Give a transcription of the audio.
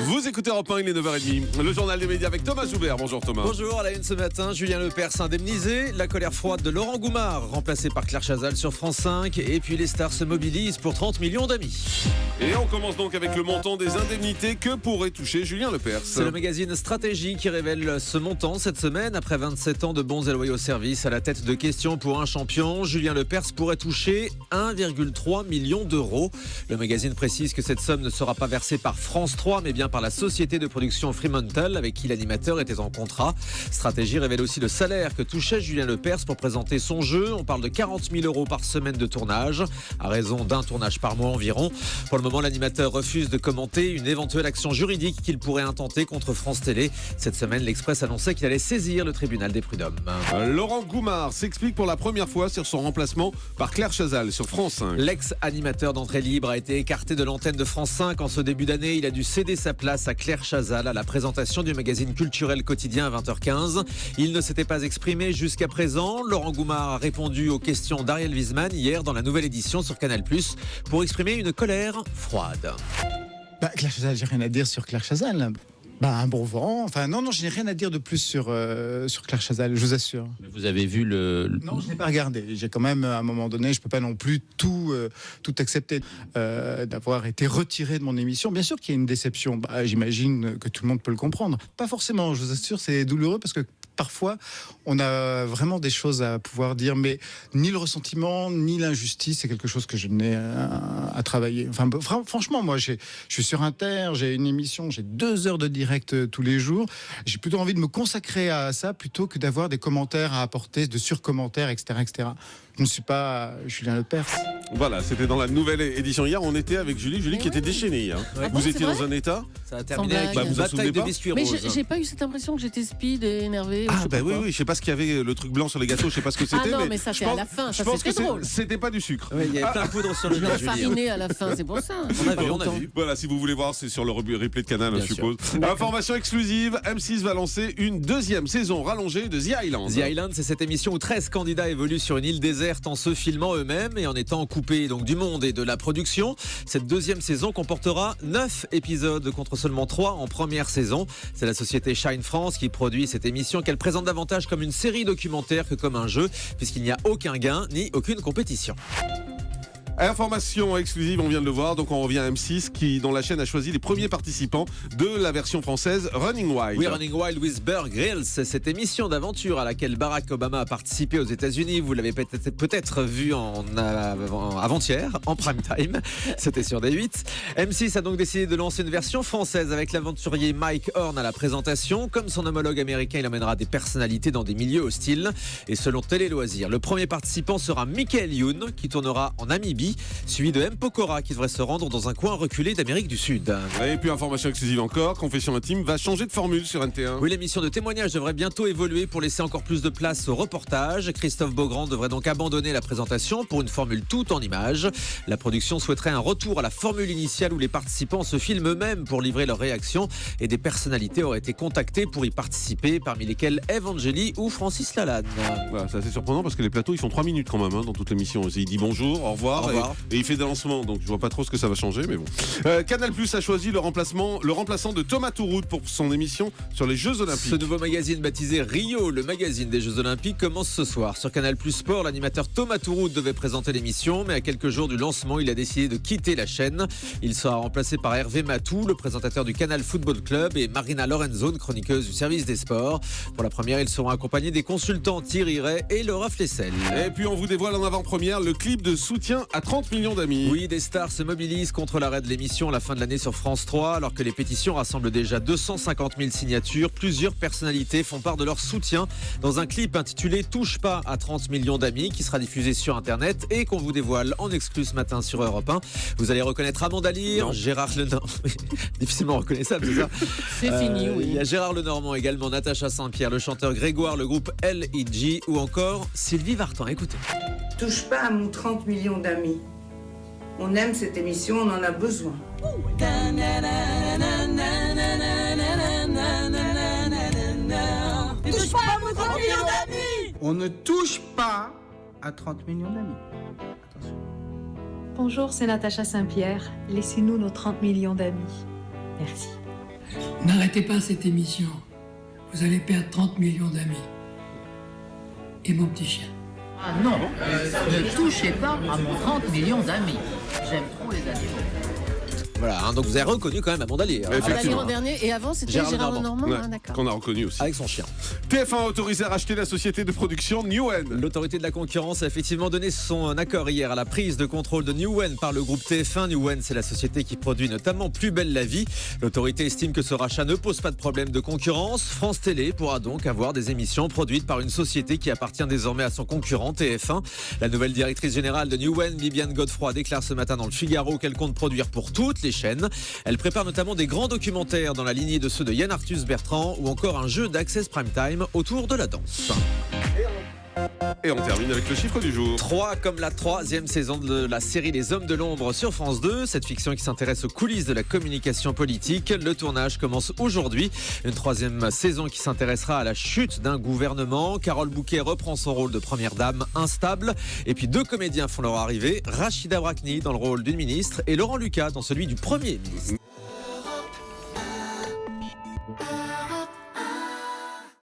Vous écoutez Europe 1, il est 9h30. Le journal des médias avec Thomas Joubert. Bonjour Thomas. Bonjour, à la une ce matin, Julien Lepers indemnisé, la colère froide de Laurent Goumard, remplacé par Claire Chazal sur France 5, et puis les stars se mobilisent pour 30 millions d'amis. Et on commence donc avec le montant des indemnités que pourrait toucher Julien Lepers. C'est le magazine Stratégie qui révèle ce montant cette semaine. Après 27 ans de bons et loyaux services à la tête de Questions pour un champion, Julien Lepers pourrait toucher 1,3 million d'euros. Le magazine précise que cette somme ne sera pas versée par France 3, mais bien par la société de production Fremantle avec qui l'animateur était en contrat. Stratégie révèle aussi le salaire que touchait Julien Lepers pour présenter son jeu. On parle de 40 000 euros par semaine de tournage, à raison d'un tournage par mois environ. Pour le moment, l'animateur refuse de commenter une éventuelle action juridique qu'il pourrait intenter contre France Télé. Cette semaine, l'Express annonçait qu'il allait saisir le tribunal des prud'hommes. Laurent Goumard s'explique pour la première fois sur son remplacement par Claire Chazal sur France 5. L'ex-animateur d'entrée libre a été écarté de l'antenne de France 5 en ce début d'année. Il a dû céder sa place à Claire Chazal à la présentation du magazine culturel quotidien à 20h15. Il ne s'était pas exprimé jusqu'à présent. Laurent Goumard a répondu aux questions d'Ariel Wiesman hier dans la nouvelle édition sur Canal+, pour exprimer une colère froide. Claire Chazal, j'ai rien à dire sur Claire Chazal. Un bon vent. Enfin, non, je n'ai rien à dire de plus sur Claire Chazal, je vous assure. Mais vous avez vu Non, je n'ai pas regardé. J'ai quand même, à un moment donné, je ne peux pas non plus tout accepter d'avoir été retiré de mon émission. Bien sûr qu'il y a une déception. J'imagine que tout le monde peut le comprendre. Pas forcément, je vous assure, c'est douloureux parce que parfois, on a vraiment des choses à pouvoir dire, mais ni le ressentiment, ni l'injustice, c'est quelque chose que je n'ai à travailler. Enfin, franchement, moi, je suis sur Inter, j'ai une émission, j'ai 2 heures de direct tous les jours. J'ai plutôt envie de me consacrer à ça plutôt que d'avoir des commentaires à apporter, de surcommentaires, etc., etc. Je ne suis pas Julien Lepers. Voilà, c'était dans la nouvelle édition. Hier, on était avec Julie qui était déchaînée. Hein. Ouais. Vous étiez dans un état. Ça a terminé avec Vous une vous en bataille souvenez de pas biscuits Mais roses. j'ai pas eu cette impression que j'étais speed et énervée. Oui, je sais pas ce qu'il y avait, le truc blanc sur les gâteaux, je sais pas ce que c'était. non, mais ça, je c'est à pense- la fin, je ça, pense c'était que drôle. c'était pas du sucre. Oui, il y avait plein de poudre sur le Je nez, l'ai Julien. fariné à la fin, c'est pour ça. On a vu. Voilà, si vous voulez voir, c'est sur le replay de Canal, Bien je sûr. suppose. Information exclusive, M6 va lancer une 2e saison rallongée de The Island. The Island, c'est cette émission où 13 candidats évoluent sur une île déserte en se filmant eux-mêmes et en étant coupés donc du monde et de la production. Cette 2e saison comportera 9 épisodes contre seulement 3 en première saison. C'est la société Shine France qui produit cette émission qu'elle présente davantage comme une série documentaire que comme un jeu, puisqu'il n'y a aucun gain ni aucune compétition. Information exclusive, on vient de le voir, donc on revient à M6 dont la chaîne a choisi les premiers participants de la version française Running Wild. Oui, Running Wild with Bear Grylls, c'est cette émission d'aventure à laquelle Barack Obama a participé aux États-Unis. Vous l'avez peut-être vu avant-hier, en prime time. C'était sur D8. M6 a donc décidé de lancer une version française avec l'aventurier Mike Horn à la présentation. Comme son homologue américain, il emmènera des personnalités dans des milieux hostiles. Et selon Télé Loisirs, le premier participant sera Michael Youn, qui tournera en Namibie, suivi de M. Pokora, qui devrait se rendre dans un coin reculé d'Amérique du Sud. Et puis information exclusive encore, Confession intime va changer de formule sur NT1. Oui, l'émission de témoignage devrait bientôt évoluer pour laisser encore plus de place au reportage. Christophe Beaugrand devrait donc abandonner la présentation pour une formule tout en images. La production souhaiterait un retour à la formule initiale où les participants se filment eux-mêmes pour livrer leurs réactions et des personnalités auraient été contactées pour y participer, parmi lesquelles Evangélie ou Francis Lalanne. Voilà, c'est assez surprenant parce que les plateaux ils font 3 minutes quand même dans toute l'émission. Il dit bonjour, au revoir, Au revoir. Et il fait des lancements, donc je vois pas trop ce que ça va changer, mais bon. Canal+ a choisi le remplaçant de Thomas Touroud pour son émission sur les Jeux Olympiques. Ce nouveau magazine baptisé Rio, le magazine des Jeux Olympiques, commence ce soir. Sur Canal+ Sport, l'animateur Thomas Touroud devait présenter l'émission, mais à quelques jours du lancement, il a décidé de quitter la chaîne. Il sera remplacé par Hervé Matou, le présentateur du Canal Football Club, et Marina Lorenzone, chroniqueuse du service des sports. Pour la première, ils seront accompagnés des consultants Thierry Ray et Laura Flessel. Et puis on vous dévoile en avant-première le clip de soutien à 30 millions d'amis. Oui, des stars se mobilisent contre l'arrêt de l'émission à la fin de l'année sur France 3, alors que les pétitions rassemblent déjà 250 000 signatures. Plusieurs personnalités font part de leur soutien dans un clip intitulé « Touche pas à 30 millions d'amis » qui sera diffusé sur Internet et qu'on vous dévoile en exclu ce matin sur Europe 1. Vous allez reconnaître Amanda Lear, Gérard Lenormand, difficilement reconnaissable, c'est ça. C'est fini, oui. Il y a Gérard Lenormand également, Natacha Saint-Pierre, le chanteur Grégoire, le groupe L.I.G. ou encore Sylvie Vartan. Écoutez. Touche pas à mon 30 millions d'amis. On aime cette émission, on en a besoin. Touche pas à mon 30 millions d'amis. On ne touche pas à 30 millions d'amis. Attention. Bonjour, c'est Natacha Saint-Pierre. Laissez-nous nos 30 millions d'amis. Merci. N'arrêtez pas cette émission. Vous allez perdre 30 millions d'amis. Et mon petit chien. Ah non, ne touchez pas à mon 30 millions d'amis. J'aime trop les animaux. Voilà, donc vous avez reconnu quand même Amanda Lear. Effectivement. L'an dernier, et avant c'était Gérard Gérard Lenormand. Lenormand. Ouais, D'accord. qu'on a reconnu aussi. Avec son chien. TF1 a autorisé à racheter la société de production Newen. L'autorité de la concurrence a effectivement donné son accord hier à la prise de contrôle de Newen par le groupe TF1. Newen, c'est la société qui produit notamment Plus belle la vie. L'autorité estime que ce rachat ne pose pas de problème de concurrence. France Télé pourra donc avoir des émissions produites par une société qui appartient désormais à son concurrent TF1. La nouvelle directrice générale de Newen, Bibiane Godefroy, déclare ce matin dans le Figaro qu'elle compte produire pour toutes les chaînes. Elle prépare notamment des grands documentaires dans la lignée de ceux de Yann Arthus Bertrand ou encore un jeu d'Access Prime Time autour de la danse. Et on termine avec le chiffre du jour. 3 comme la 3e saison de la série Les Hommes de l'Ombre sur France 2. Cette fiction qui s'intéresse aux coulisses de la communication politique. Le tournage commence aujourd'hui. Une 3e saison qui s'intéressera à la chute d'un gouvernement. Carole Bouquet reprend son rôle de première dame instable. Et puis 2 comédiens font leur arrivée. Rachida Brakni dans le rôle d'une ministre et Laurent Lucas dans celui du premier ministre.